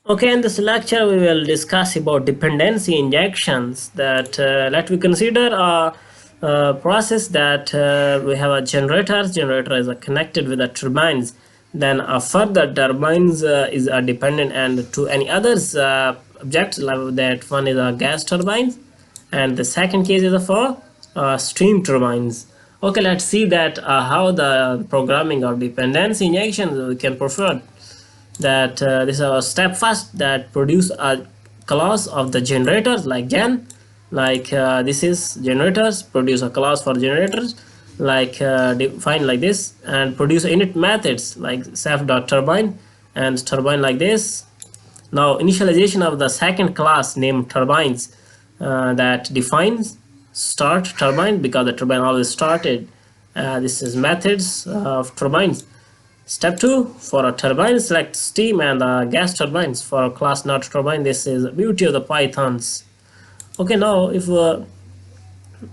Okay, in this lecture we will discuss about dependency injections. That let we consider a process that we have a generator. Generator is connected with the turbines. Then further turbines is dependent and to any others objects like that. One is a gas turbine, and the second case is for steam turbines. Okay, let's see that how the programming of dependency injections we can perform that this is our step first that produce a class of the generators like gen like this is generators produce a class for generators like define like this and produce init methods like self.turbine and turbine like this. Now initialization of the second class named turbines that defines start turbine because the turbine always started. This is methods of turbines. Step 2, for a turbine, select steam and gas turbines. For a class not turbine, this is the beauty of the Pythons. Okay, now if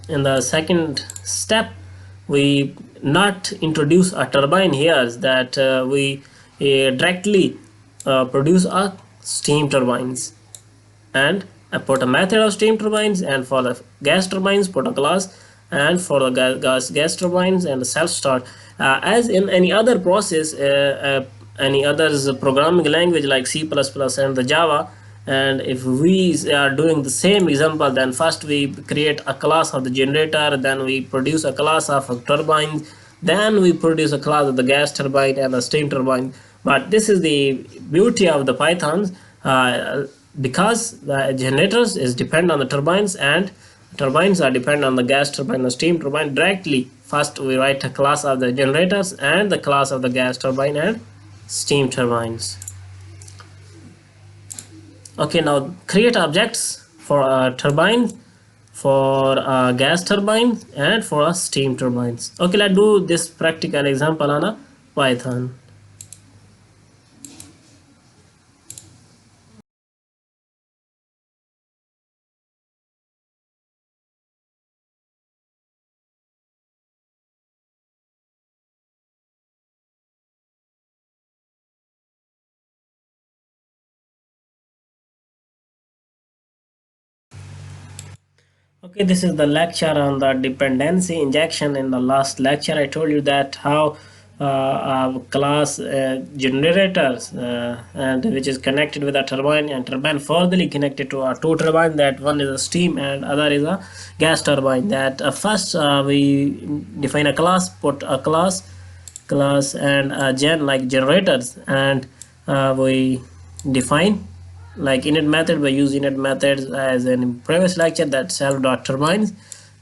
in the second step, we not introduce a turbine here, that we directly produce a steam turbines. And I put a method of steam turbines, and for the gas turbines, put a class, and for the gas turbines and the self start. As in any other process, any others programming language like C++ and the Java, and if we are doing the same example, then first we create a class of the generator, then we produce a class of a turbine, then we produce a class of the gas turbine and the steam turbine. But this is the beauty of the Pythons, because the generators is depend on the turbines and turbines are depend on the gas turbine and steam turbine directly. First we write a class of the generators and the class of the gas turbine and steam turbines. Okay, now create objects for a turbine, for a gas turbine and for a steam turbines. Okay, let's do this practical example on a Python. Okay, this is the lecture on the dependency injection. In the last lecture, I told you that how class generators and which is connected with a turbine and turbine furtherly connected to a two turbine, that one is a steam and other is a gas turbine. That first we define a class, put a class and a gen like generators, and we define like init method. We use init methods as in previous lecture, that self.turbines.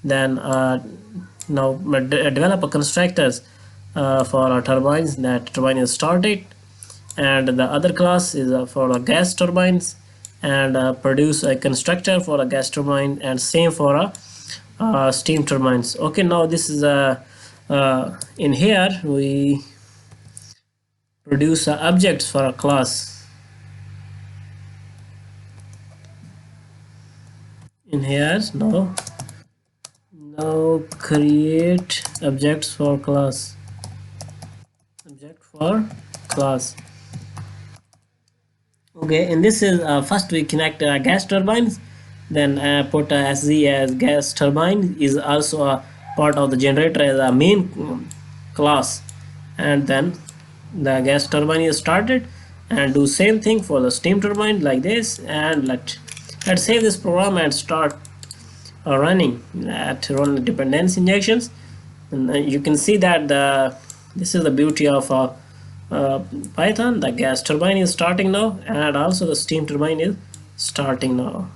Then now develop a constructors for our turbines, that turbine is started, and the other class is for the gas turbines, and produce a constructor for a gas turbine, and same for a steam turbines. Okay, now this is in here we produce objects for a class. In here now create objects for class, object for class. Okay, and this is first we connect gas turbines, then put SZ as gas turbine is also a part of the generator as a main class, and then the gas turbine is started, and do same thing for the steam turbine like this. And let's save this program and start running that run the dependency injections. And you can see that this is the beauty of Python. The gas turbine is starting now, and also the steam turbine is starting now.